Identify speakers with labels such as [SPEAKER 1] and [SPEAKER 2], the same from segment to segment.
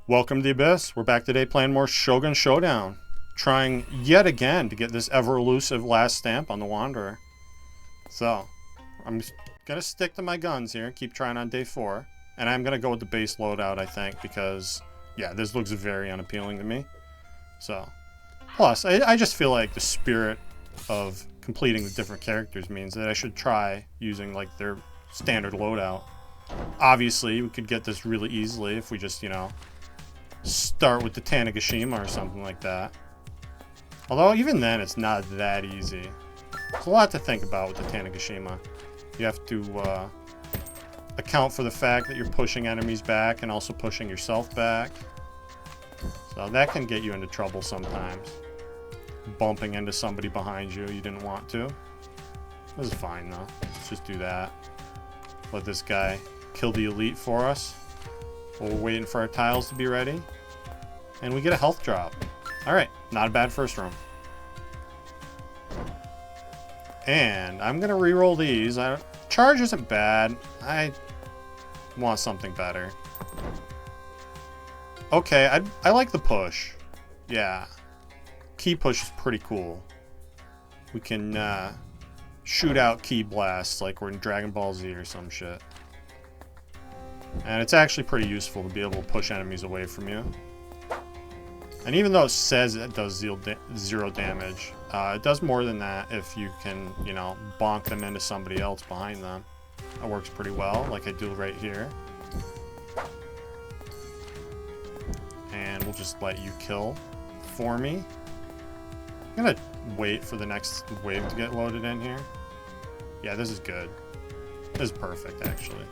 [SPEAKER 1] Welcome to the Abyss. We're back today playing more Shogun Showdown. Trying yet again to get this ever-elusive last stamp on the Wanderer. So, I'm going to stick to my guns here. Keep trying on day 4. And I'm going to go with the base loadout, I think, because, yeah, this looks very unappealing to me. So, plus, I just feel like the spirit of completing the different characters means that I should try using, like, their standard loadout. Obviously, we could get this really easily if we just, you know, start with the Tanegashima or something like that. Although, even then, it's not that easy. There's a lot to think about with the Tanegashima. You have to account for the fact that you're pushing enemies back and also pushing yourself back. So that can get you into trouble sometimes. Bumping into somebody behind you didn't want to. This is fine, though. Let's just do that. Let this guy kill the elite for us. While we're waiting for our tiles to be ready. And we get a health drop. Alright, not a bad first room. And I'm going to reroll these. Charge isn't bad. I want something better. Okay, I like the push. Yeah. Key push is pretty cool. We can shoot out key blasts like we're in Dragon Ball Z or some shit. And it's actually pretty useful to be able to push enemies away from you. And even though it says it does zero damage, it does more than that if you can, you know, bonk them into somebody else behind them. That works pretty well, like I do right here. And we'll just let you kill for me. I'm gonna wait for the next wave to get loaded in here. Yeah, this is good. This is perfect, actually.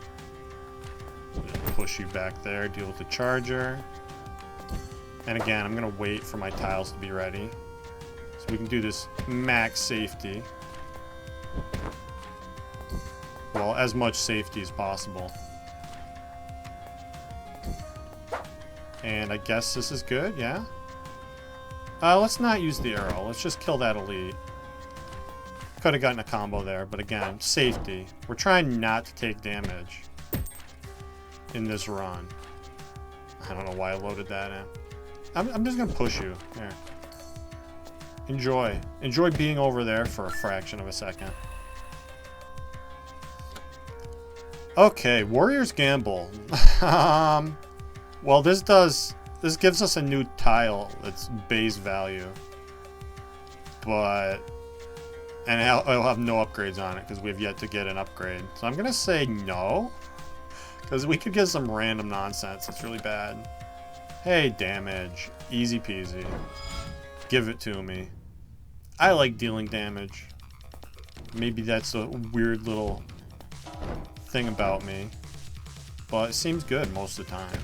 [SPEAKER 1] Just push you back there, deal with the charger. And again, I'm going to wait for my tiles to be ready. So we can do this max safety. Well, as much safety as possible. And I guess this is good, yeah? Let's not use the arrow. Let's just kill that elite. Could have gotten a combo there, but again, safety. We're trying not to take damage in this run. I don't know why I loaded that in. I'm just gonna push you. Here. Enjoy. Enjoy being over there for a fraction of a second. Okay, Warrior's Gamble. Well, this gives us a new tile that's base value. But... And it'll have no upgrades on it because we have yet to get an upgrade. So I'm gonna say no. Because we could get some random nonsense. It's really bad. Hey, damage. Easy peasy. Give it to me. I like dealing damage. Maybe that's a weird little thing about me. But it seems good most of the time.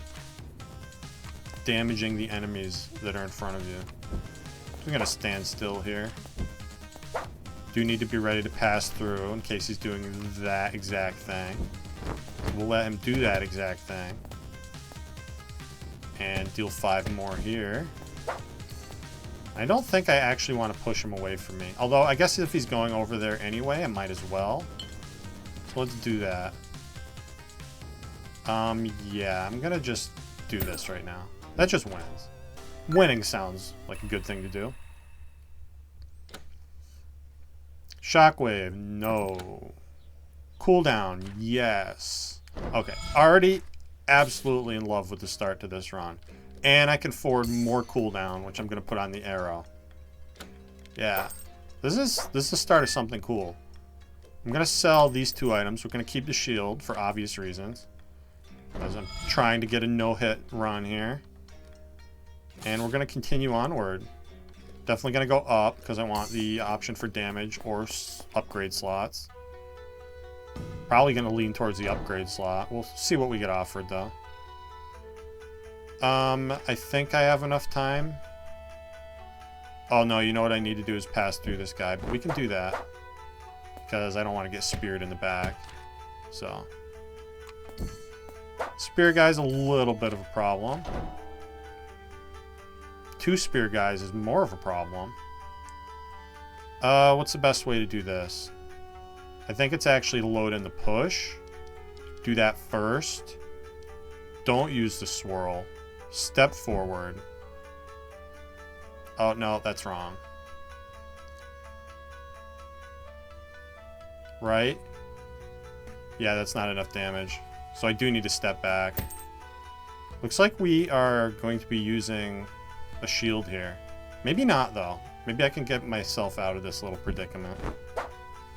[SPEAKER 1] Damaging the enemies that are in front of you. I'm gonna stand still here. Do need to be ready to pass through in case he's doing that exact thing. We'll let him do that exact thing. And deal 5 more here. I don't think I actually want to push him away from me. Although, I guess if he's going over there anyway, I might as well. So let's do that. Yeah, I'm gonna just do this right now. That just wins. Winning sounds like a good thing to do. Shockwave, no. Cooldown, yes. Okay, already absolutely in love with the start to this run. And I can afford more cooldown, which I'm going to put on the arrow. Yeah, this is the start of something cool. I'm going to sell these 2 items. We're going to keep the shield for obvious reasons. Because I'm trying to get a no-hit run here. And we're going to continue onward. Definitely going to go up because I want the option for damage or upgrade slots. Probably going to lean towards the upgrade slot. We'll see what we get offered, though. I think I have enough time. Oh, no, you know what I need to do is pass through this guy. But we can do that. Because I don't want to get speared in the back. So. Spear guy's a little bit of a problem. 2 spear guys is more of a problem. What's the best way to do this? I think it's actually to load in the push. Do that first. Don't use the swirl. Step forward. Oh, no, that's wrong. Right? Yeah, that's not enough damage. So I do need to step back. Looks like we are going to be using a shield here. Maybe not, though. Maybe I can get myself out of this little predicament.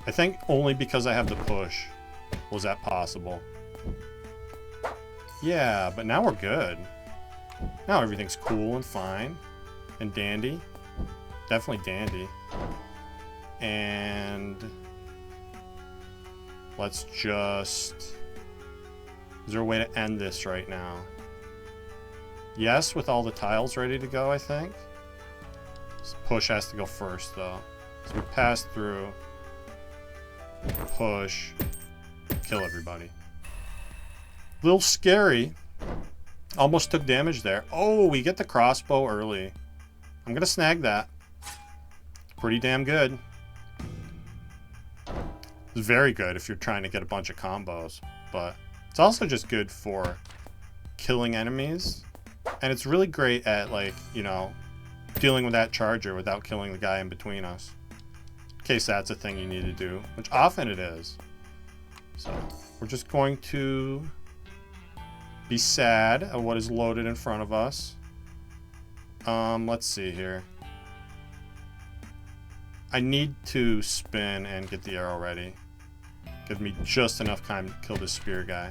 [SPEAKER 1] I think only because I have the push was that possible. Yeah, but now we're good. Now everything's cool and fine. And dandy. Definitely dandy. And let's just... Is there a way to end this right now? Yes, with all the tiles ready to go, I think. This push has to go first, though. So we pass through, push, kill everybody. Little scary. Almost took damage there. Oh, we get the crossbow early. I'm gonna snag that. Pretty damn good. It's very good if you're trying to get a bunch of combos, but it's also just good for killing enemies. And it's really great at, like, you know, dealing with that charger without killing the guy in between us. In case that's a thing you need to do, which often it is. So, we're just going to be sad at what is loaded in front of us. Let's see here. I need to spin and get the arrow ready. Give me just enough time to kill this spear guy.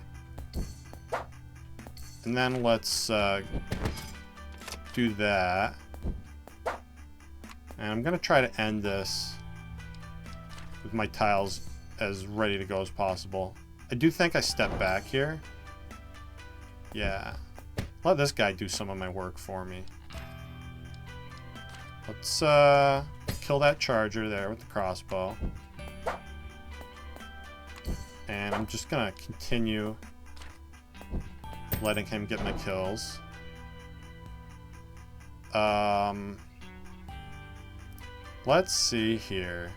[SPEAKER 1] And then let's do that. And I'm going to try to end this with my tiles as ready to go as possible. I do think I step back here. Yeah. Let this guy do some of my work for me. Let's kill that charger there with the crossbow. And I'm just going to continue letting him get my kills. Let's see here.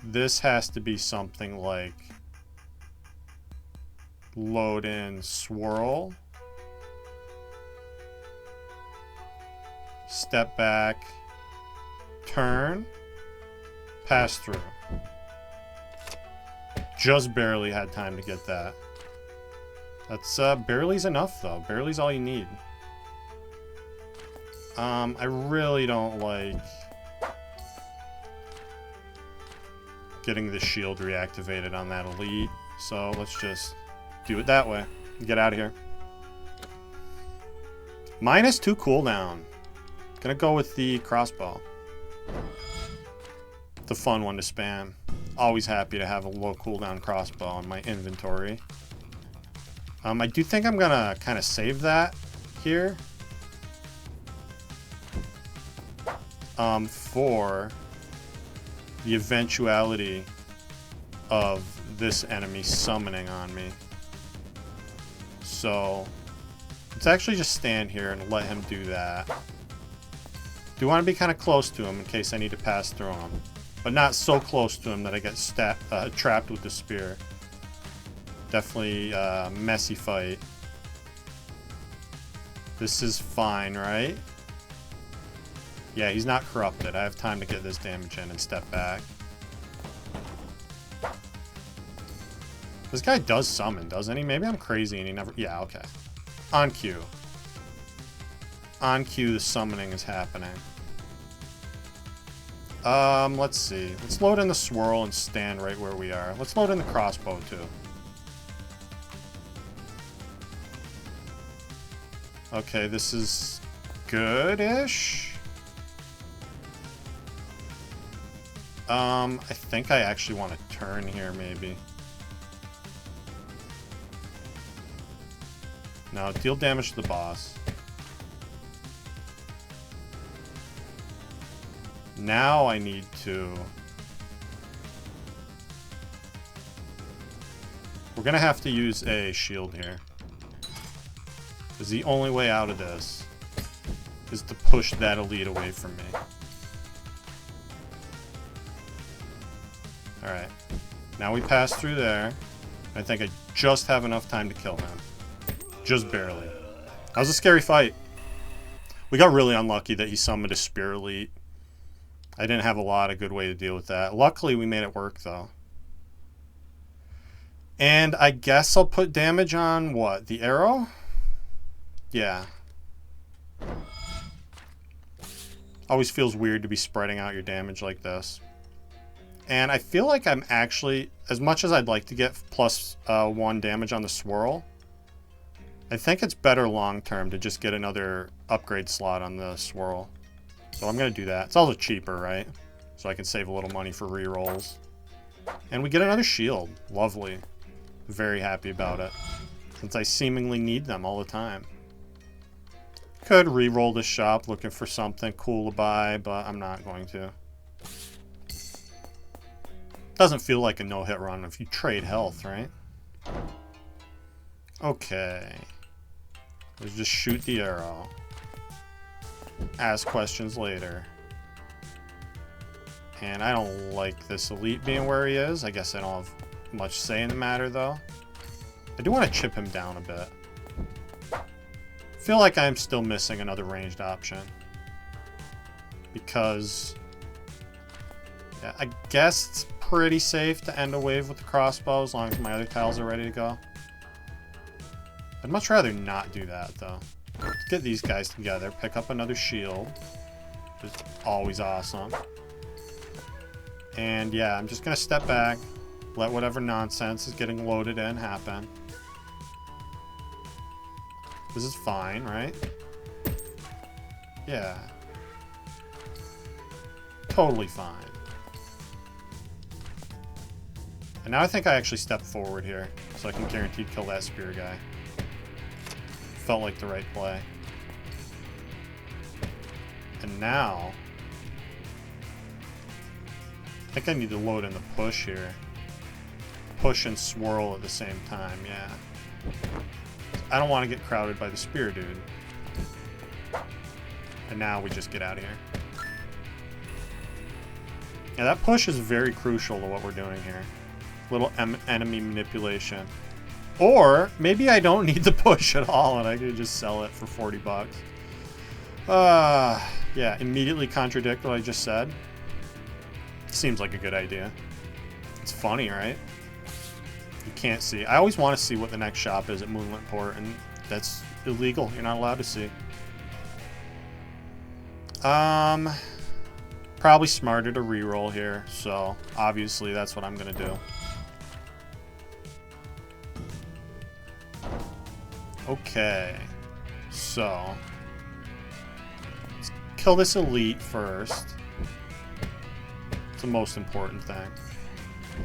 [SPEAKER 1] This has to be something like load in swirl, step back, turn, pass through. Just barely had time to get that. That's barely's enough though. Barely's all you need. I really don't like getting the shield reactivated on that elite, so let's just do it that way and get out of here. -2 cooldown. Gonna go with the crossbow. The fun one to spam. Always happy to have a low cooldown crossbow in my inventory. I do think I'm gonna kind of save that here. For the eventuality of this enemy summoning on me. So let's actually just stand here and let him do that. Do want to be kind of close to him in case I need to pass through him, but not so close to him that I get trapped with the spear. Definitely a messy fight. This is fine, right? Yeah, he's not corrupted. I have time to get this damage in and step back. This guy does summon, doesn't he? Maybe I'm crazy and he never... Yeah, okay. On cue. On cue, the summoning is happening. Let's see. Let's load in the swirl and stand right where we are. Let's load in the crossbow, too. Okay, this is good-ish. I think I actually want to turn here, maybe. No, deal damage to the boss. Now I need to... We're gonna have to use a shield here. Because the only way out of this is to push that elite away from me. Alright. Now we pass through there. I think I just have enough time to kill him. Just barely. That was a scary fight. We got really unlucky that he summoned a Spear Elite. I didn't have a lot of good way to deal with that. Luckily, we made it work, though. And I guess I'll put damage on, what, the arrow? Yeah. Always feels weird to be spreading out your damage like this. And I feel like I'm actually, as much as I'd like to get plus 1 damage on the swirl, I think it's better long term to just get another upgrade slot on the swirl. So I'm going to do that. It's also cheaper, right? So I can save a little money for rerolls. And we get another shield. Lovely. Very happy about it. Since I seemingly need them all the time. Could reroll this shop looking for something cool to buy, but I'm not going to. Doesn't feel like a no-hit run if you trade health, right? Okay. Let's just shoot the arrow. Ask questions later. And I don't like this elite being where he is. I guess I don't have much say in the matter, though. I do want to chip him down a bit. I feel like I'm still missing another ranged option. Because... yeah, I guess it's pretty safe to end a wave with the crossbow as long as my other tiles are ready to go. I'd much rather not do that, though. Let's get these guys together, pick up another shield. Which is always awesome. And yeah, I'm just going to step back, let whatever nonsense is getting loaded in happen. This is fine, right? Yeah. Totally fine. And now I think I actually stepped forward here, so I can guaranteed kill that spear guy. Felt like the right play. And now... I think I need to load in the push here. Push and swirl at the same time, yeah. I don't want to get crowded by the spear dude. And now we just get out of here. Yeah, that push is very crucial to what we're doing here. Little enemy manipulation. Or maybe I don't need the push at all and I can just sell it for 40 bucks. Yeah, immediately contradict what I just said. Seems like a good idea. It's funny, right? You can't see. I always want to see what the next shop is at Moonlit Port, and that's illegal. You're not allowed to see. Probably smarter to reroll here, so obviously that's what I'm gonna do. Okay, so let's kill this elite first. It's the most important thing.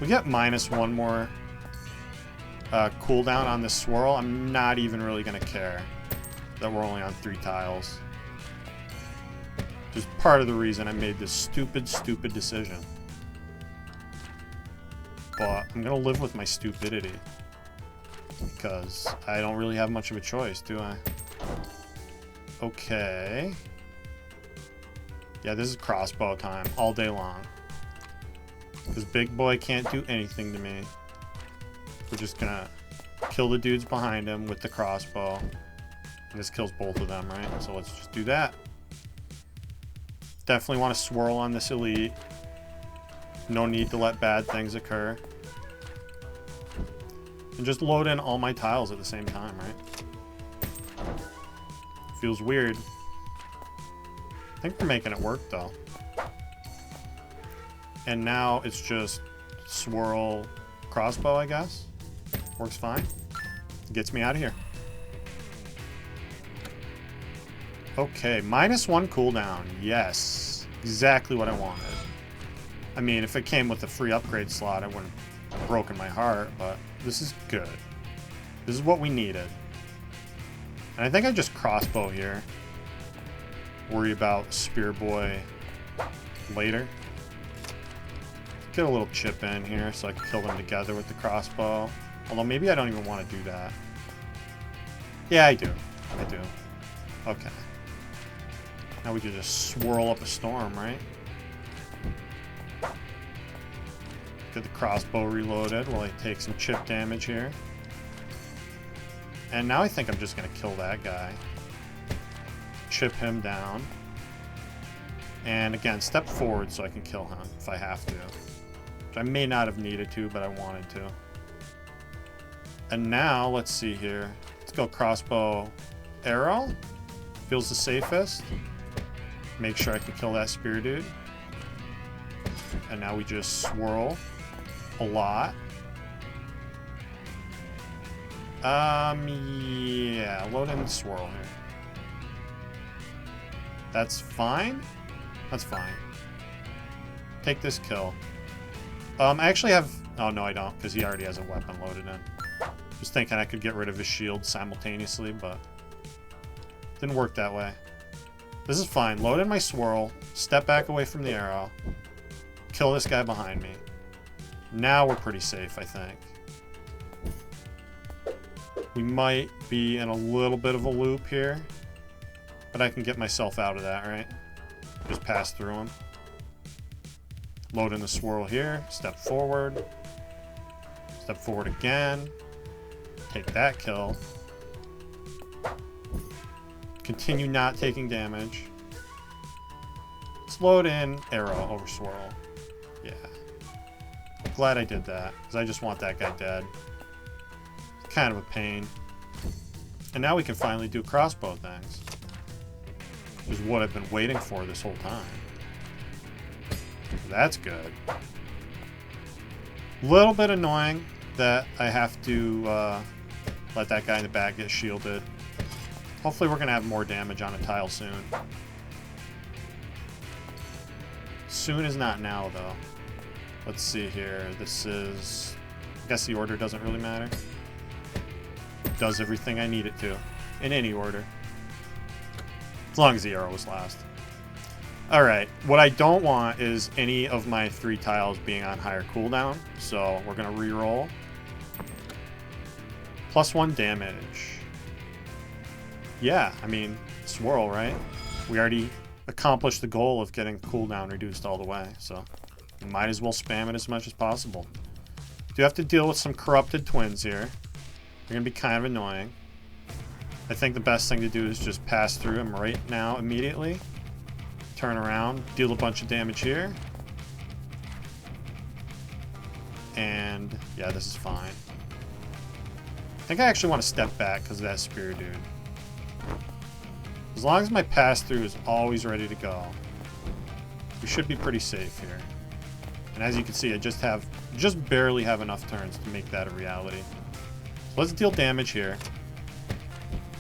[SPEAKER 1] We get -1 more cooldown on this swirl. I'm not even really gonna care that we're only on 3 tiles. Which is part of the reason I made this stupid decision. But I'm gonna live with my stupidity. Because I don't really have much of a choice, do I? Okay. Yeah, this is crossbow time all day long. Because big boy can't do anything to me. We're just gonna kill the dudes behind him with the crossbow. And this kills both of them, right? So let's just do that. Definitely want to swirl on this elite. No need to let bad things occur. And just load in all my tiles at the same time, right? Feels weird. I think we're making it work, though. And now it's just swirl crossbow, I guess. Works fine. Gets me out of here. Okay, -1 cooldown. Yes. Exactly what I wanted. I mean, if it came with a free upgrade slot, I wouldn't have broken my heart, but this is good. This is what we needed. And I think I just crossbow here. Worry about Spear Boy later. Get a little chip in here so I can kill them together with the crossbow. Although maybe I don't even want to do that. Yeah, I do. I do. Okay. Now we can just swirl up a storm, right? Get the crossbow reloaded while I take some chip damage here. And now I think I'm just going to kill that guy. chip him down. And again, step forward so I can kill him if I have to. Which I may not have needed to, but I wanted to. And now, let's see here. Let's go crossbow arrow. Feels the safest. Make sure I can kill that spear dude. And now we just swirl a lot. Yeah, load in the swirl here. That's fine. That's fine. Take this kill. I actually have... Oh, no, I don't, because he already has a weapon loaded in. Just thinking I could get rid of his shield simultaneously, but... didn't work that way. This is fine. Load in my swirl. Step back away from the arrow. Kill this guy behind me. Now we're pretty safe, I think. We might be in a little bit of a loop here. But I can get myself out of that, right? Just pass through him. Load in the swirl here. Step forward. Step forward again. Take that kill. Continue not taking damage. Let's load in arrow over swirl. Yeah. Glad I did that, because I just want that guy dead. It's kind of a pain. And now we can finally do crossbow things. Which is what I've been waiting for this whole time. That's good. Little bit annoying that I have to let that guy in the back get shielded. Hopefully we're going to have more damage on a tile soon. Soon is not now, though. Let's see here. This is... I guess the order doesn't really matter. It does everything I need it to. In any order. As long as the arrow was last. Alright. What I don't want is any of my 3 tiles being on higher cooldown. So we're going to reroll. +1 damage. Yeah, I mean, swirl, right? We already accomplished the goal of getting cooldown reduced all the way, so we might as well spam it as much as possible. Do have to deal with some corrupted twins here. They're going to be kind of annoying. I think the best thing to do is just pass through them right now immediately. Turn around, deal a bunch of damage here. And, yeah, this is fine. I think I actually want to step back because of that spear dude. As long as my pass-through is always ready to go, we should be pretty safe here. And as you can see, I just barely have enough turns to make that a reality. So let's deal damage here.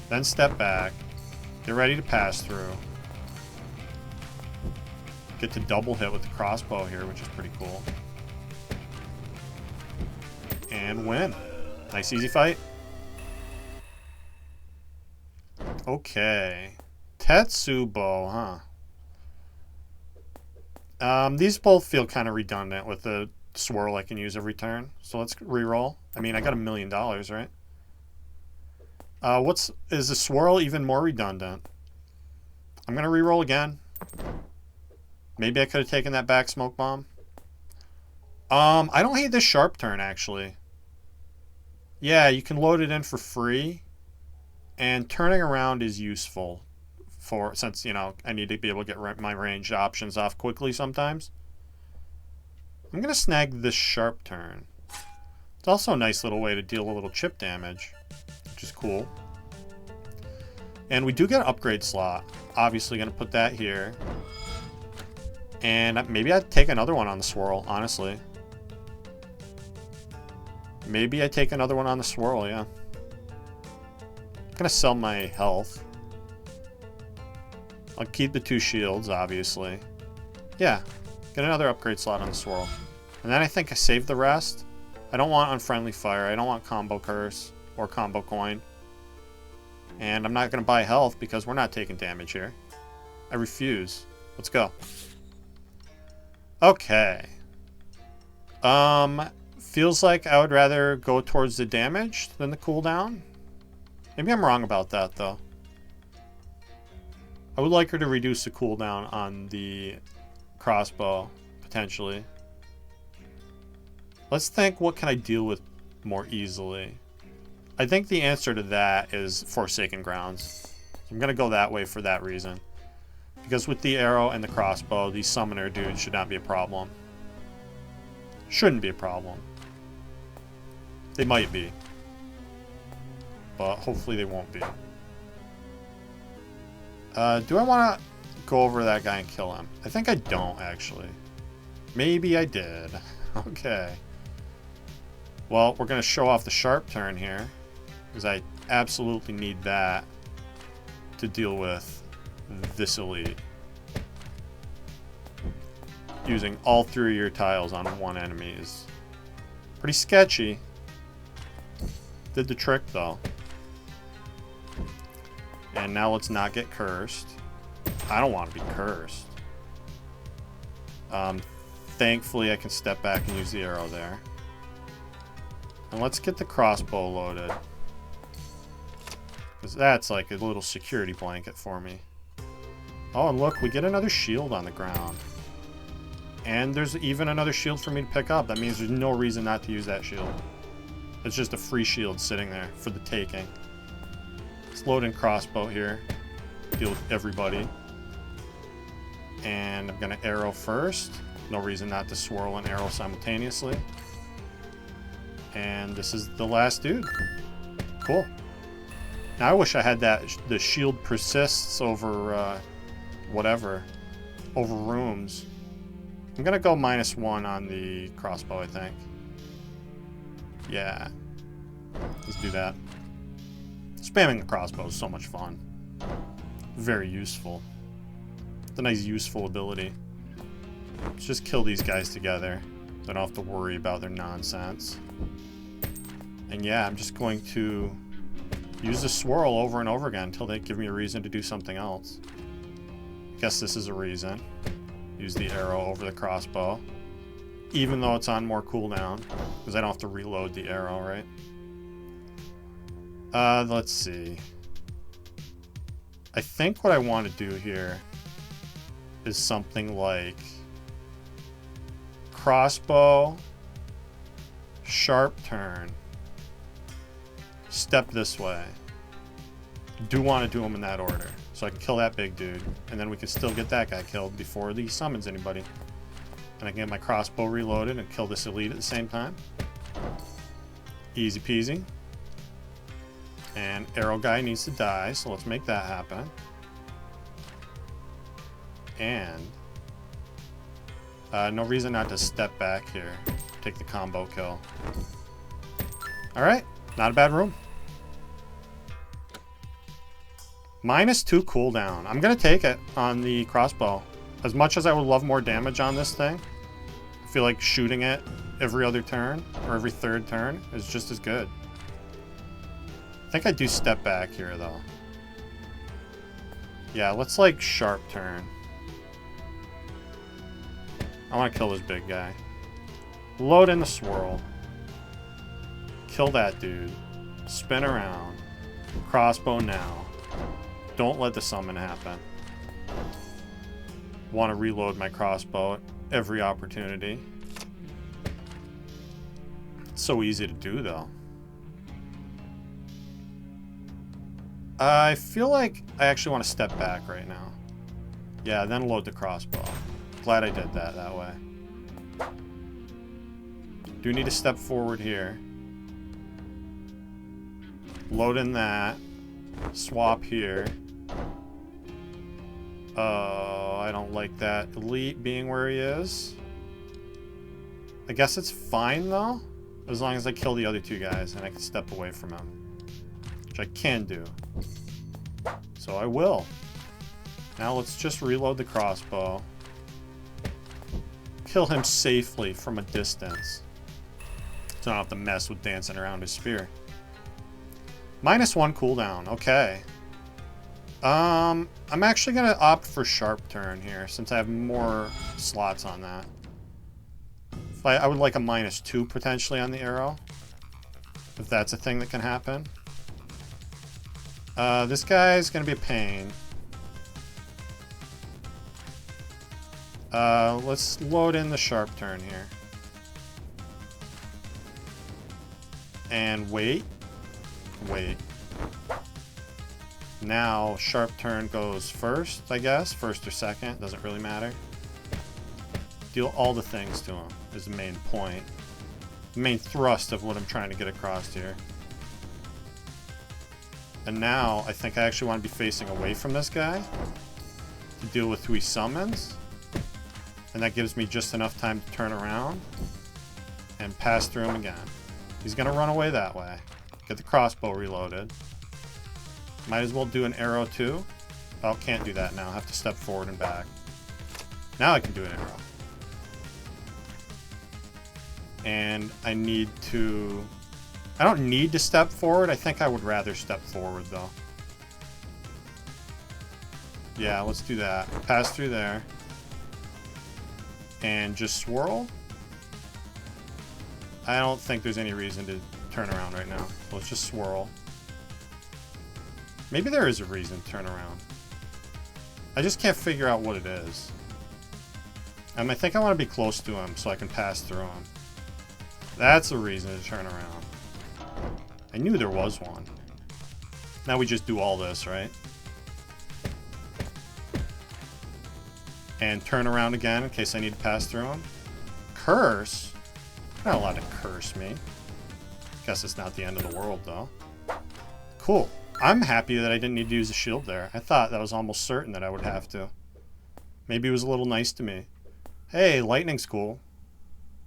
[SPEAKER 1] Then step back. Get ready to pass through. Get to double hit with the crossbow here, which is pretty cool. And win. Nice easy fight. Okay. Tetsubo, huh? These both feel kind of redundant with the swirl I can use every turn. So let's reroll. I mean, I got $1 million, right? Is the swirl even more redundant? I'm going to reroll again. Maybe I could have taken that back smoke bomb. I don't hate this sharp turn, actually. Yeah, you can load it in for free. And turning around is useful since, you know, I need to be able to get my ranged options off quickly sometimes. I'm going to snag this sharp turn. It's also a nice little way to deal a little chip damage, which is cool. And we do get an upgrade slot. Obviously going to put that here. And maybe I'd take another one on the swirl, honestly. Maybe I take another one on the swirl, yeah. I'm going to sell my health. I'll keep the 2 shields, obviously. Yeah, get another upgrade slot on the swirl. And then I think I save the rest. I don't want unfriendly fire. I don't want combo curse or combo coin. And I'm not going to buy health because we're not taking damage here. I refuse. Let's go. Okay. Feels like I would rather go towards the damage than the cooldown. Maybe I'm wrong about that, though. I would like her to reduce the cooldown on the crossbow, potentially. Let's think, what can I deal with more easily? I think the answer to that is Forsaken Grounds. I'm going to go that way for that reason. Because with the arrow and the crossbow, these summoner dudes should not be a problem. Shouldn't be a problem. They might be. But hopefully they won't be. Do I want to go over that guy and kill him? I think I don't, actually. Maybe I did. Okay. Well, we're going to show off the sharp turn here. Because I absolutely need that to deal with this elite. Using all 3 of your tiles on one enemy is pretty sketchy. Did the trick, though. And now let's not get cursed. I don't want to be cursed. Thankfully, I can step back and use the arrow there. And let's get the crossbow loaded. Because that's like a little security blanket for me. Oh, and look, we get another shield on the ground. And there's even another shield for me to pick up. That means there's no reason not to use that shield. It's just a free shield sitting there for the taking. Let's load in crossbow here. Deal with everybody. And I'm going to arrow first. No reason not to swirl and arrow simultaneously. And this is the last dude. Cool. Now I wish I had that. The shield persists over whatever. Over rooms. I'm going to go -1 on the crossbow, I think. Yeah. Let's do that. Spamming the crossbow is so much fun. Very useful. It's a nice useful ability. Let's just kill these guys together. So I don't have to worry about their nonsense. And yeah, I'm just going to use the swirl over and over again until they give me a reason to do something else. Guess this is a reason. Use the arrow over the crossbow. Even though it's on more cooldown. Because I don't have to reload the arrow, right? Let's see. I think what I want to do here is something like crossbow, sharp turn, step this way. Do want to do them in that order, so I can kill that big dude, and then we can still get that guy killed before he summons anybody. And I can get my crossbow reloaded and kill this elite at the same time. Easy peasy. And arrow guy needs to die, so let's make that happen. And no reason not to step back here. Take the combo kill. Alright, not a bad room. -2 cooldown. I'm going to take it on the crossbow. As much as I would love more damage on this thing, I feel like shooting it every other turn, or every third turn, is just as good. I think I do step back here, though. Yeah, let's, like, sharp turn. I want to kill this big guy. Load in the swirl. Kill that dude. Spin around. Crossbow now. Don't let the summon happen. Want to reload my crossbow at every opportunity. It's so easy to do, though. I feel like I actually want to step back right now. Yeah, then load the crossbow. Glad I did that way. Do need to step forward here. Load in that. Swap here. Oh, I don't like that elite being where he is. I guess it's fine, though. As long as I kill the other 2 guys and I can step away from him. Which I can do. So I will. Now let's just reload the crossbow. Kill him safely from a distance. So I don't have to mess with dancing around his spear. -1 cooldown. Okay. I'm actually going to opt for sharp turn here, since I have more slots on that. I would like a -2 potentially on the arrow. If that's a thing that can happen. This guy's going to be a pain. Let's load in the sharp turn here. And wait. Wait. Now, sharp turn goes first, I guess. First or second, doesn't really matter. Deal all the things to him is the main point. The main thrust of what I'm trying to get across here. And now, I think I actually want to be facing away from this guy to deal with who he summons. And that gives me just enough time to turn around and pass through him again. He's going to run away that way. Get the crossbow reloaded. Might as well do an arrow too. Oh, can't do that now. I have to step forward and back. Now I can do an arrow. And I need to... I don't need to step forward. I think I would rather step forward though. Yeah, let's do that. Pass through there. And just swirl. I don't think there's any reason to turn around right now. Let's just swirl. Maybe there is a reason to turn around. I just can't figure out what it is. I think I want to be close to him so I can pass through him. That's a reason to turn around. I knew there was one. Now we just do all this, right? And turn around again in case I need to pass through him. Curse? You're not allowed to curse me. Guess it's not the end of the world, though. Cool. I'm happy that I didn't need to use a shield there. I thought that was almost certain that I would have to. Maybe it was a little nice to me. Hey, lightning's cool.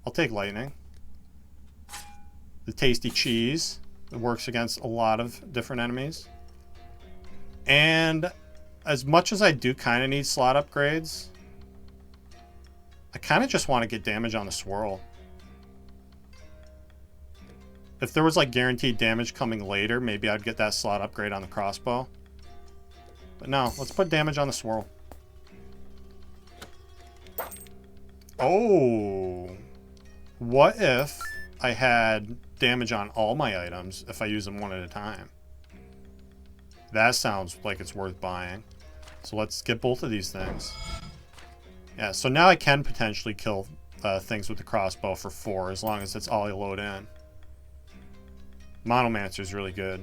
[SPEAKER 1] I'll take lightning. The tasty cheese. It works against a lot of different enemies. And as much as I do kind of need slot upgrades, I kind of just want to get damage on the swirl. If there was like guaranteed damage coming later, maybe I'd get that slot upgrade on the crossbow. But no, let's put damage on the swirl. Oh. What if I had damage on all my items if I use them one at a time? That sounds like it's worth buying. So let's get both of these things. Yeah, so now I can potentially kill things with the crossbow for 4 as long as it's all I load in. Monomancer is really good.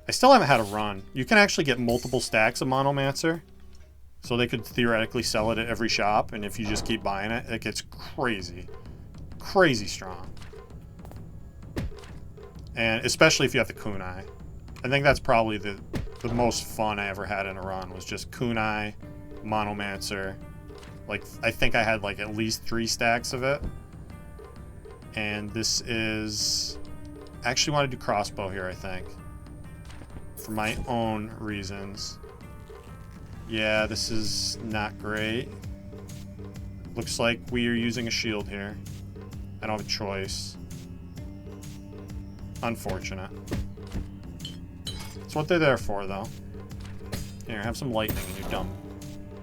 [SPEAKER 1] I still haven't had a run. You can actually get multiple stacks of Monomancer. So they could theoretically sell it at every shop. And if you just keep buying it, it gets crazy. Crazy strong. And especially if you have the kunai. I think that's probably the most fun I ever had in a run was just kunai, Monomancer. Like, I think I had like at least 3 stacks of it. And this is... I actually want to do crossbow here, I think. For my own reasons. Yeah, this is not great. Looks like we are using a shield here. I don't have a choice. Unfortunate. That's what they're there for, though. Here, have some lightning in your dumb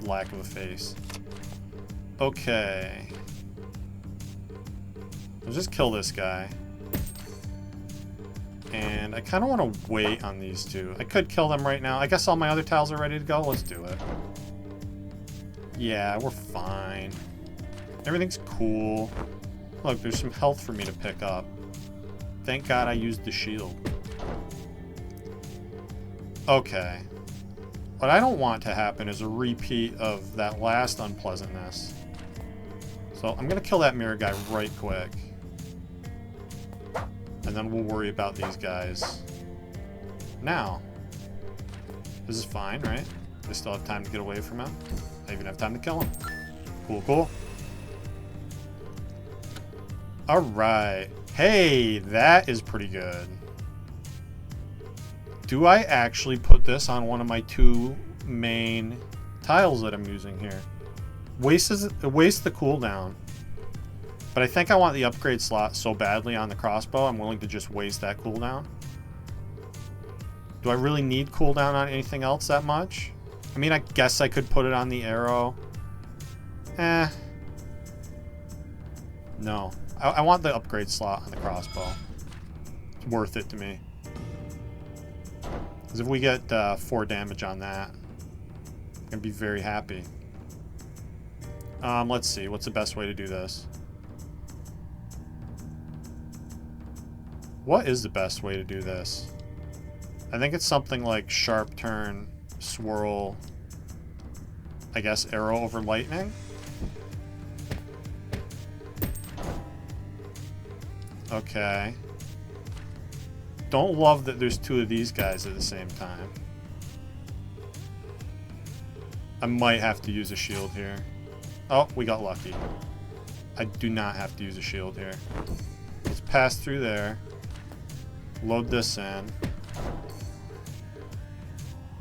[SPEAKER 1] lack of a face. Okay. Let's just kill this guy. And I kind of want to wait on these two. I could kill them right now. I guess all my other tiles are ready to go. Let's do it. Yeah, we're fine. Everything's cool. Look, there's some health for me to pick up. Thank God I used the shield. Okay. What I don't want to happen is a repeat of that last unpleasantness. So I'm going to kill that mirror guy right quick. And then we'll worry about these guys. Now. This is fine, right? I still have time to get away from him. I even have time to kill him. Cool, cool. Alright. Hey, that is pretty good. Do I actually put this on one of my 2 main tiles that I'm using here? Waste the cooldown. But I think I want the upgrade slot so badly on the crossbow, I'm willing to just waste that cooldown. Do I really need cooldown on anything else that much? I mean, I guess I could put it on the arrow. No. I want the upgrade slot on the crossbow. It's worth it to me. Because if we get 4 damage on that, I'm going to be very happy. Let's see. What's the best way to do this? What is the best way to do this? I think it's something like sharp turn, swirl, I guess arrow over lightning. Okay. Don't love that there's two of these guys at the same time. I might have to use a shield here. Oh, we got lucky. I do not have to use a shield here. Let's pass through there. Load this in.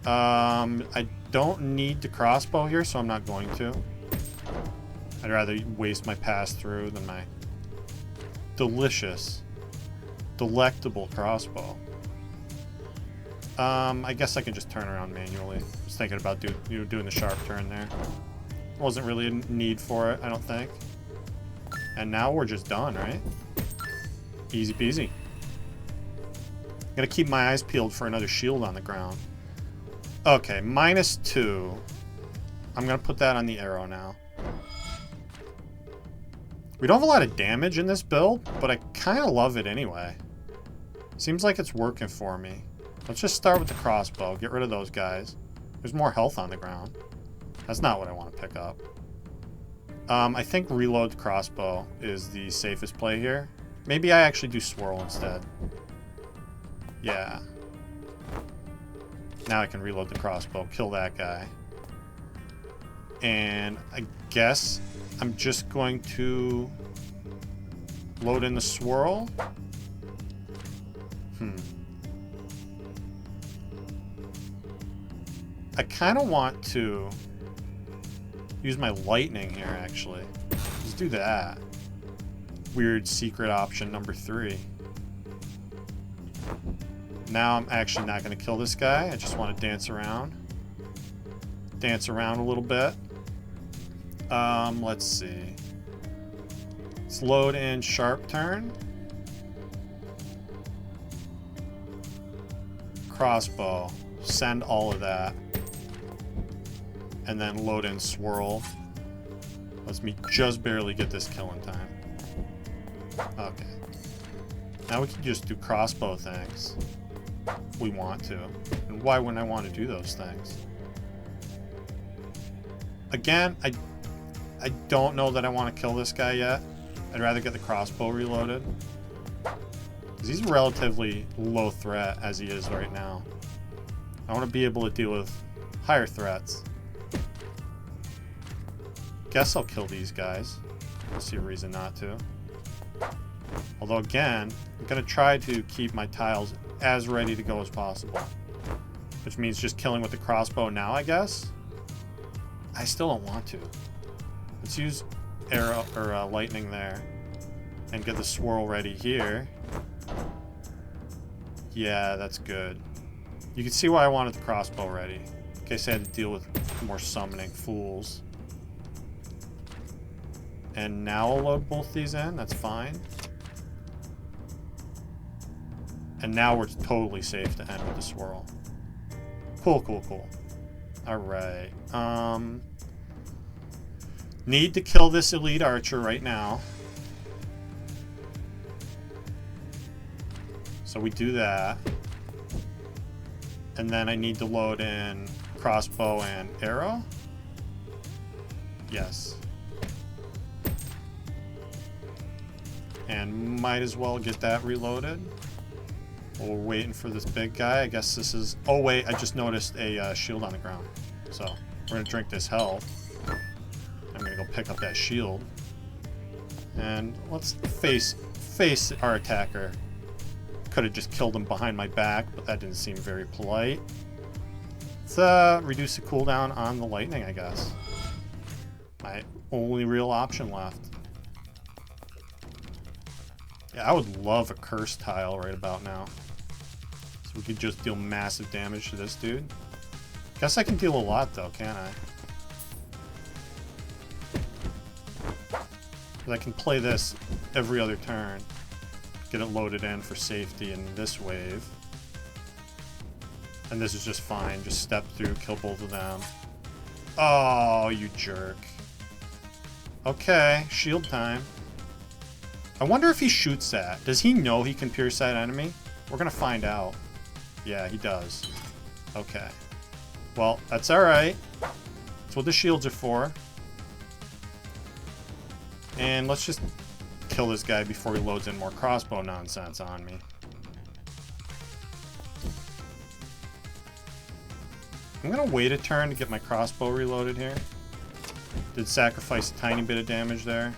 [SPEAKER 1] I don't need the crossbow here, so I'm not going to. I'd rather waste my pass through than my delicious, delectable crossbow. I guess I can just turn around manually. I was thinking about doing the sharp turn there. Wasn't really a need for it, I don't think. And now we're just done, right? Easy peasy. Gotta keep my eyes peeled for another shield on the ground. Okay, -2. I'm gonna put that on the arrow now. We don't have a lot of damage in this build, but I kind of love it anyway. Seems like it's working for me. Let's just start with the crossbow. Get rid of those guys. There's more health on the ground. That's not what I want to pick up. I think reload the crossbow is the safest play here. Maybe I actually do swirl instead. Yeah. Now I can reload the crossbow, kill that guy. And I guess I'm just going to load in the swirl. I kind of want to use my lightning here, actually. Let's do that. Weird secret option number 3. Now I'm actually not going to kill this guy. I just want to dance around. Dance around a little bit. Let's see. Let's load in sharp turn. Crossbow. Send all of that. And then load in swirl. Lets me just barely get this kill in time. Okay. Now we can just do crossbow things. If we want to. And why wouldn't I want to do those things? Again, I don't know that I want to kill this guy yet. I'd rather get the crossbow reloaded. Because he's relatively low threat as he is right now. I want to be able to deal with higher threats. Guess I'll kill these guys. I see a reason not to. Although again, I'm going to try to keep my tiles as ready to go as possible. Which means just killing with the crossbow now, I guess? I still don't want to. Let's use arrow or lightning there. And get the swirl ready here. Yeah, that's good. You can see why I wanted the crossbow ready. In case I had to deal with more summoning fools. And now I'll load both these in. That's fine. And now we're totally safe to end with the swirl. Cool, cool, cool. Alright. Need to kill this elite archer right now. So we do that. And then I need to load in crossbow and arrow. Yes. And might as well get that reloaded. While we're waiting for this big guy. I guess this is... Oh wait, I just noticed a shield on the ground. So we're going to drink this health. I'm going to go pick up that shield. And let's face our attacker. Could have just killed him behind my back, but that didn't seem very polite. Let's reduce the cooldown on the lightning, I guess. My only real option left. Yeah, I would love a curse tile right about now. So we could just deal massive damage to this dude. Guess I can deal a lot though, can't I? 'Cause I can play this every other turn. Get it loaded in for safety in this wave. And this is just fine. Just step through, kill both of them. Oh, you jerk. Okay, shield time. I wonder if he shoots that. Does he know he can pierce that enemy? We're gonna find out. Yeah, he does. Okay. Well, that's alright. That's what the shields are for. And let's just kill this guy before he loads in more crossbow nonsense on me. I'm gonna wait a turn to get my crossbow reloaded here. Did sacrifice a tiny bit of damage there.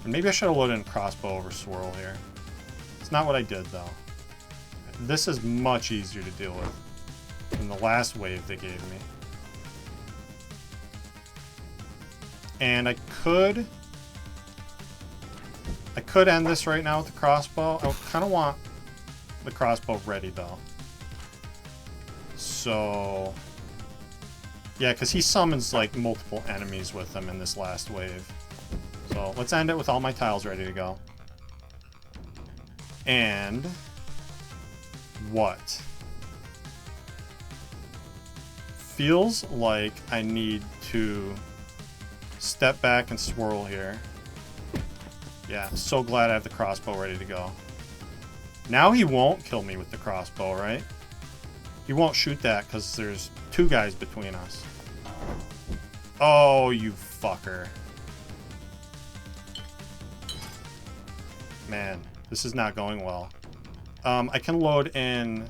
[SPEAKER 1] And maybe I should have loaded in crossbow over swirl here. It's not what I did though. This is much easier to deal with than the last wave they gave me. And I could end this right now with the crossbow. I kind of want the crossbow ready though. So yeah, because he summons like multiple enemies with him in this last wave. So let's end it with all my tiles ready to go. And what? Feels like I need to step back and swirl here. Yeah, so glad I have the crossbow ready to go. Now he won't kill me with the crossbow, right? He won't shoot that because there's two guys between us. Oh, you fucker. Man, this is not going well. I can load in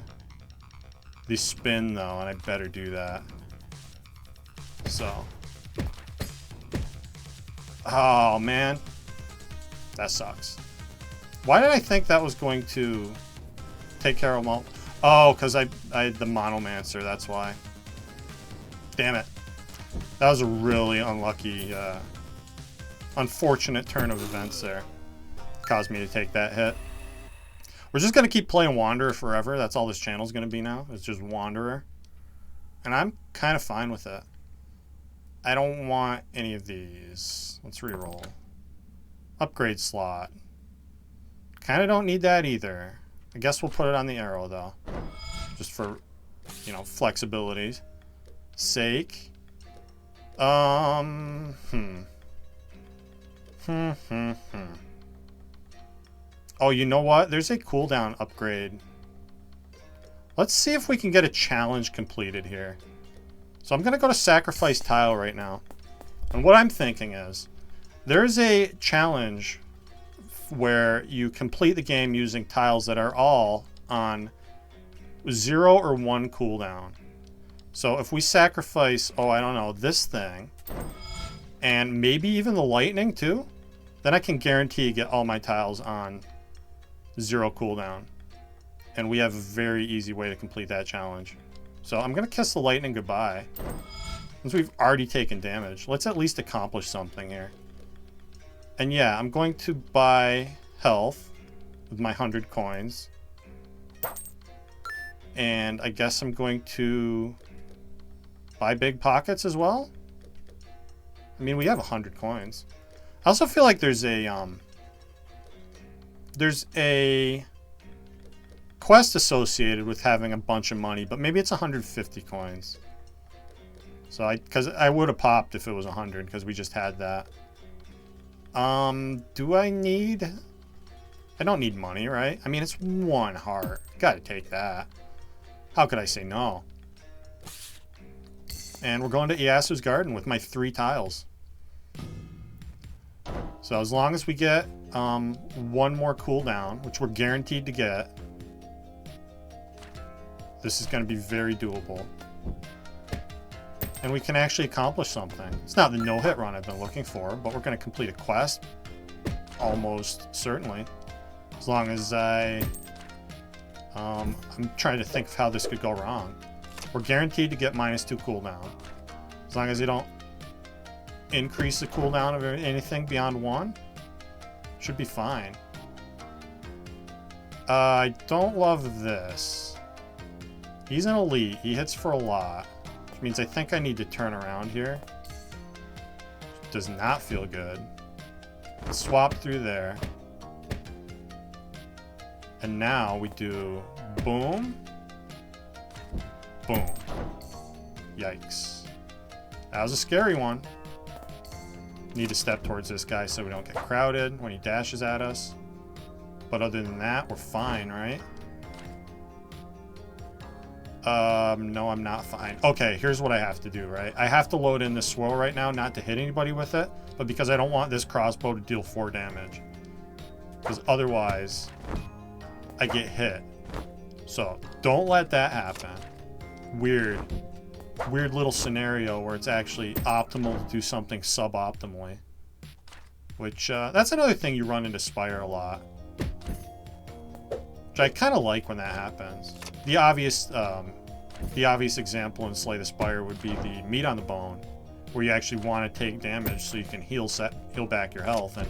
[SPEAKER 1] the spin though, and I better do that. So. Oh, man. That sucks. Why did I think that was going to take care of them all? Oh, because I had the Monomancer, that's why. Damn it. That was a really unlucky, unfortunate turn of events there. Caused me to take that hit. We're just going to keep playing Wanderer forever. That's all this channel's going to be now. It's just Wanderer. And I'm kind of fine with it. I don't want any of these. Let's reroll. Upgrade slot. Kind of don't need that either. I guess we'll put it on the arrow, though. Just for, you know, flexibility's sake. Oh, you know what? There's a cooldown upgrade. Let's see if we can get a challenge completed here. So I'm going to go to sacrifice tile right now. And what I'm thinking is, there's a challenge where you complete the game using tiles that are all on 0 or 1 cooldown. So if we sacrifice, oh, I don't know, this thing, and maybe even the lightning too, then I can guarantee get all my tiles on 0 cooldown. And we have a very easy way to complete that challenge. So I'm going to kiss the lightning goodbye. Since we've already taken damage, let's at least accomplish something here. And yeah, I'm going to buy health with my 100 coins. And I guess I'm going to buy big pockets as well. I mean, we have 100 coins. I also feel like there's a quest associated with having a bunch of money, but maybe it's 150 coins. So because I would have popped if it was 100 because we just had that. Do I need... I don't need money, right? I mean, it's 1 heart. Gotta take that. How could I say no? And we're going to Iasu's Garden with my 3 tiles. So as long as we get 1 more cooldown, which we're guaranteed to get, this is going to be very doable. And we can actually accomplish something. It's not the no-hit run I've been looking for, but we're going to complete a quest. Almost certainly. As long as I'm trying to think of how this could go wrong. We're guaranteed to get -2 cooldown. As long as you don't increase the cooldown of anything beyond 1, should be fine. I don't love this. He's an elite. He hits for a lot. Which means I think I need to turn around here. Does not feel good. Swap through there. And now we do boom. Boom. Yikes. That was a scary one. Need to step towards this guy so we don't get crowded when he dashes at us. But other than that, we're fine, right? No, I'm not fine. Okay, here's what I have to do, right? I have to load in this swirl right now, not to hit anybody with it, but because I don't want this crossbow to deal 4 damage. Because otherwise, I get hit. So, don't let that happen. Weird little scenario where it's actually optimal to do something suboptimally. Which, that's another thing you run into Spire a lot. Which I kind of like when that happens. The obvious example in Slay the Spire would be the meat on the bone, where you actually want to take damage so you can heal back your health and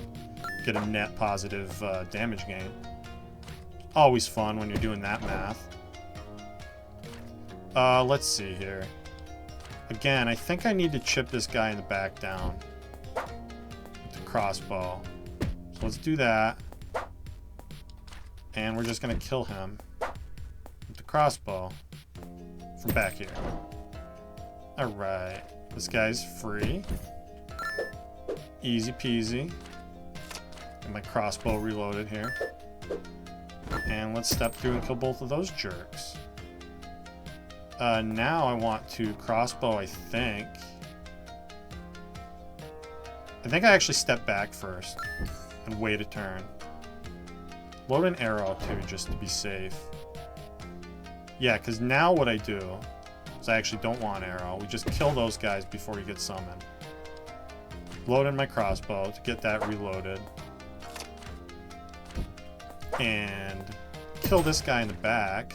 [SPEAKER 1] get a net positive damage gain. Always fun when you're doing that math. Let's see here. Again, I think I need to chip this guy in the back down with the crossbow. So let's do that. And we're just going to kill him with the crossbow from back here. Alright. This guy's free. Easy peasy. Get my crossbow reloaded here. And let's step through and kill both of those jerks. Now I want to crossbow, I think. I actually step back first and wait a turn. Load an arrow too, just to be safe. Yeah, because now what I do is I actually don't want arrow. We just kill those guys before you get summoned. Load in my crossbow to get that reloaded. And kill this guy in the back.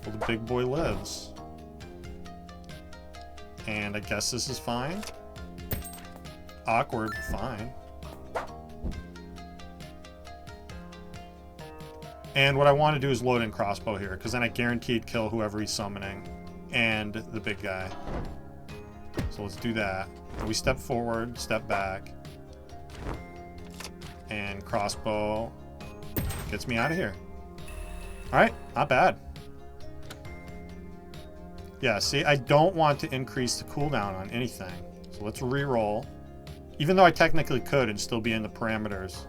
[SPEAKER 1] Well, the big boy lives. And I guess this is fine. Awkward, but fine. And what I want to do is load in crossbow here, because then I guaranteed kill whoever he's summoning and the big guy. So let's do that. We step forward, step back, and crossbow gets me out of here. Alright, not bad. Yeah, see, I don't want to increase the cooldown on anything. So let's re-roll. Even though I technically could and still be in the parameters,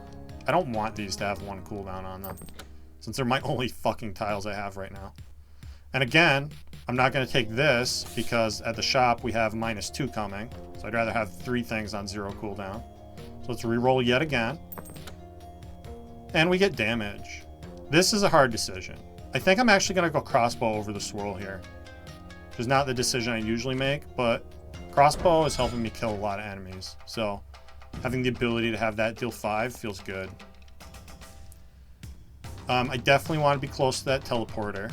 [SPEAKER 1] I don't want these to have 1 cooldown on them, since they're my only fucking tiles I have right now. And again, I'm not going to take this because at the shop we have -2 coming. So I'd rather have 3 things on 0 cooldown. So let's re-roll yet again. And we get damage. This is a hard decision. I think I'm actually going to go crossbow over the swirl here. Which is not the decision I usually make, but crossbow is helping me kill a lot of enemies. So having the ability to have that deal 5 feels good. I definitely want to be close to that teleporter.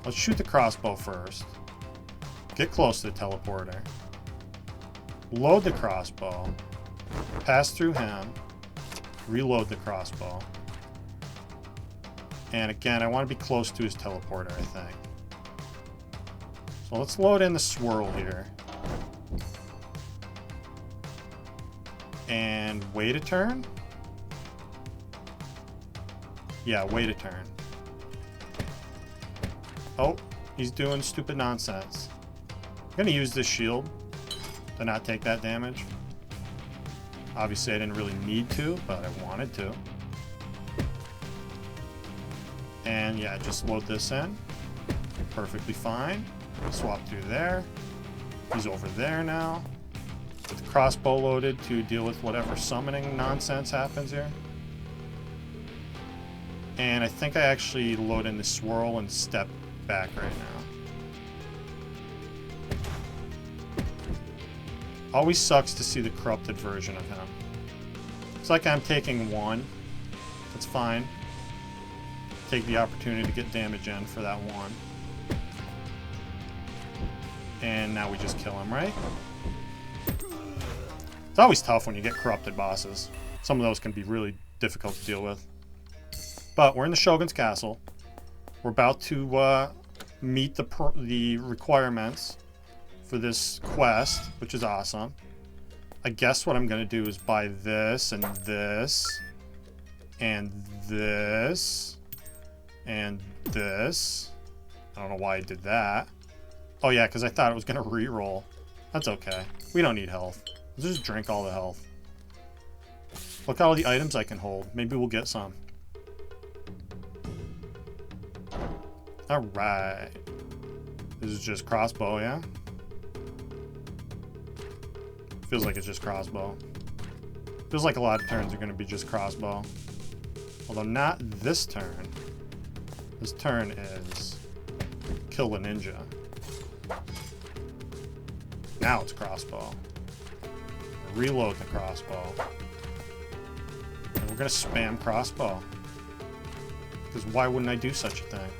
[SPEAKER 1] Let's shoot the crossbow first. Get close to the teleporter. Load the crossbow. Pass through him. Reload the crossbow. And again, I want to be close to his teleporter, I think. So let's load in the swirl here. And wait a turn? Yeah, wait a turn. Oh, he's doing stupid nonsense. I'm going to use this shield to not take that damage. Obviously, I didn't really need to, but I wanted to. And yeah, just load this in. Perfectly fine. Swap through there. He's over there now. With the crossbow loaded to deal with whatever summoning nonsense happens here. And I think I actually load in the swirl and step back right now. Always sucks to see the corrupted version of him. It's like I'm taking 1. That's fine. Take the opportunity to get damage in for that 1. And now we just kill him, right? It's always tough when you get corrupted bosses. Some of those can be really difficult to deal with. But we're in the Shogun's castle. We're about to meet the requirements for this quest, which is awesome. I guess what I'm going to do is buy this and this and this and this. I don't know why I did that. Oh yeah, because I thought it was going to re-roll. That's okay. We don't need health. Let's just drink all the health. Look at all the items I can hold. Maybe we'll get some. Alright. This is just crossbow, yeah? Feels like it's just crossbow. Feels like a lot of turns are going to be just crossbow. Although not this turn. This turn is kill the ninja. Now it's crossbow. Reload the crossbow. And we're going to spam crossbow. Because why wouldn't I do such a thing?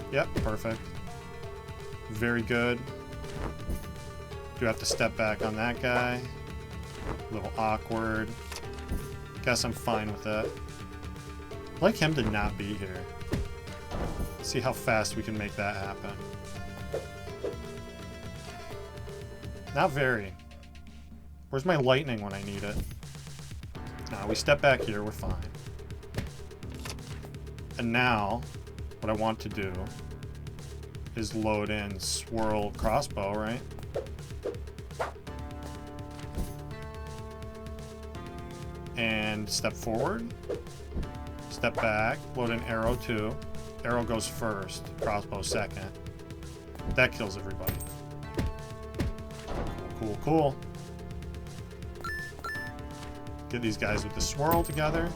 [SPEAKER 1] Yep, perfect. Very good. Do have to step back on that guy. A little awkward. Guess I'm fine with that. I'd like him to not be here. See how fast we can make that happen. Not very. Where's my lightning when I need it? Nah, we step back here, we're fine. And now, what I want to do is load in swirl crossbow, right? And step forward. Step back. Load in arrow 2. Arrow goes first. Crossbow second. That kills everybody. Cool, cool. Get these guys with the swirl together.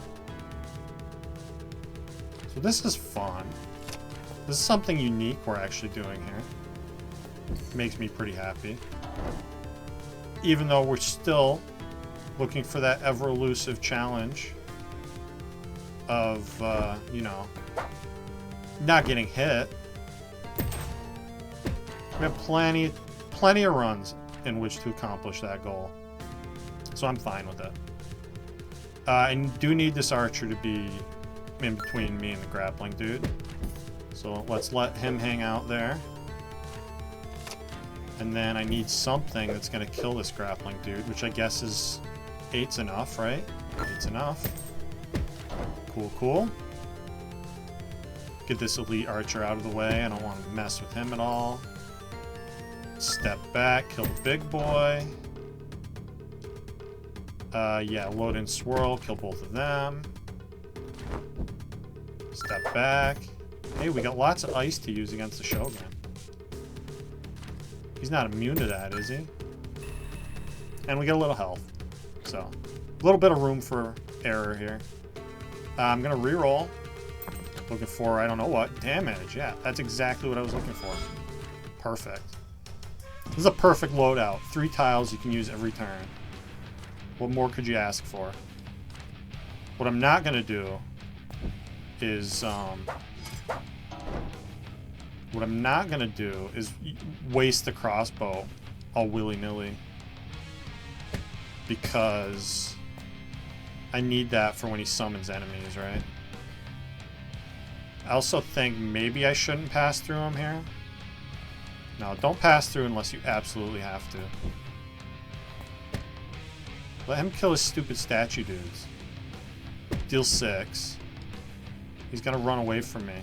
[SPEAKER 1] So this is fun. This is something unique we're actually doing here. Makes me pretty happy. Even though we're still looking for that ever-elusive challenge of, you know, not getting hit. We have plenty of runs in which to accomplish that goal. So I'm fine with it. I do need this archer to be in between me and the grappling dude. So let's let him hang out there. And then I need something that's going to kill this grappling dude, which I guess is 8's enough, right? 8's enough. Cool, cool. Get this elite archer out of the way. I don't want to mess with him at all. Step back, kill the big boy. Yeah, load in swirl, kill both of them. Step back. Hey, we got lots of ice to use against the Shogun. He's not immune to that, is he? And we get a little health. So, a little bit of room for error here. I'm going to reroll. Looking for, I don't know what, damage. Yeah, that's exactly what I was looking for. Perfect. This is a perfect loadout. 3 tiles you can use every turn. What more could you ask for? What I'm not going to do is, waste the crossbow all willy-nilly. Because I need that for when he summons enemies, right? I also think maybe I shouldn't pass through him here. No, don't pass through unless you absolutely have to. Let him kill his stupid statue dudes. Deal 6. He's gonna run away from me.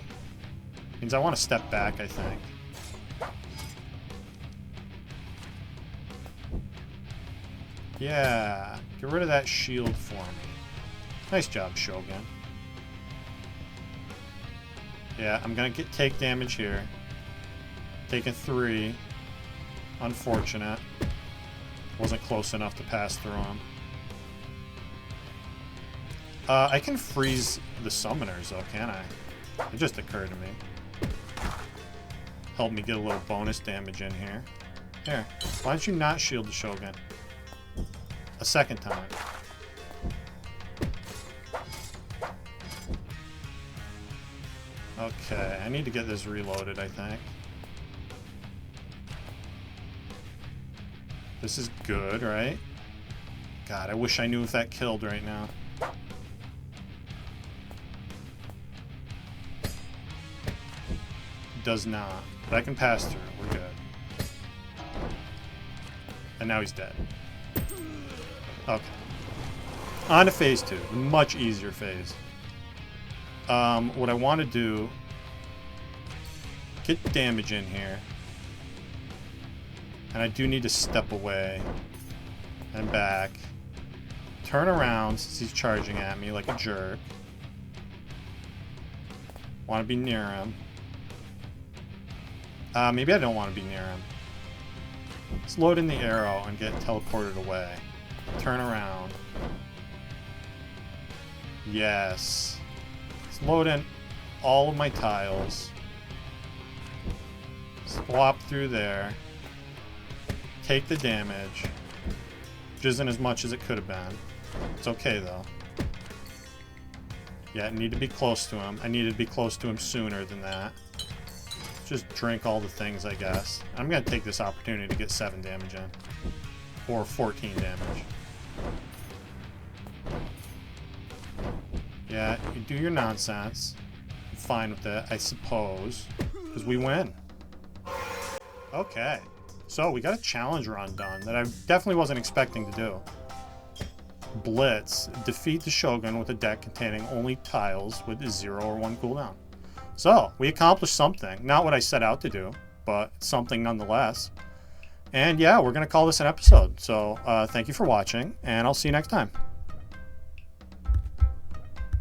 [SPEAKER 1] Means I want to step back, I think. Yeah, get rid of that shield for me. Nice job, Shogun. Yeah, I'm gonna take damage here. Taking 3. Unfortunate. Wasn't close enough to pass through him. I can freeze the summoners though, can't I? It just occurred to me. Help me get a little bonus damage in here. Here, why don't you not shield the Shogun? A second time. Okay, I need to get this reloaded, I think. This is good, right? God, I wish I knew if that killed right now. Does not. But I can pass through. We're good. And now he's dead. Okay. On to phase 2. Much easier phase. What I want to do... Get damage in here. And I do need to step away. And back. Turn around since he's charging at me like a jerk. Want to be near him. Maybe I don't want to be near him. Let's load in the arrow and get teleported away. Turn around. Yes. Let's load in all of my tiles. Swap through there. Take the damage. Which isn't as much as it could have been. It's okay, though. Yeah, I need to be close to him. I needed to be close to him sooner than that. Just drink all the things, I guess. I'm going to take this opportunity to get 7 damage in. Or 14 damage. Yeah, you do your nonsense. I'm fine with it, I suppose. Because we win. Okay. So, we got a challenge run done that I definitely wasn't expecting to do. Blitz. Defeat the Shogun with a deck containing only tiles with a 0 or 1 cooldown. So, we accomplished something. Not what I set out to do, but something nonetheless. And yeah, we're going to call this an episode. So, thank you for watching, and I'll see you next time.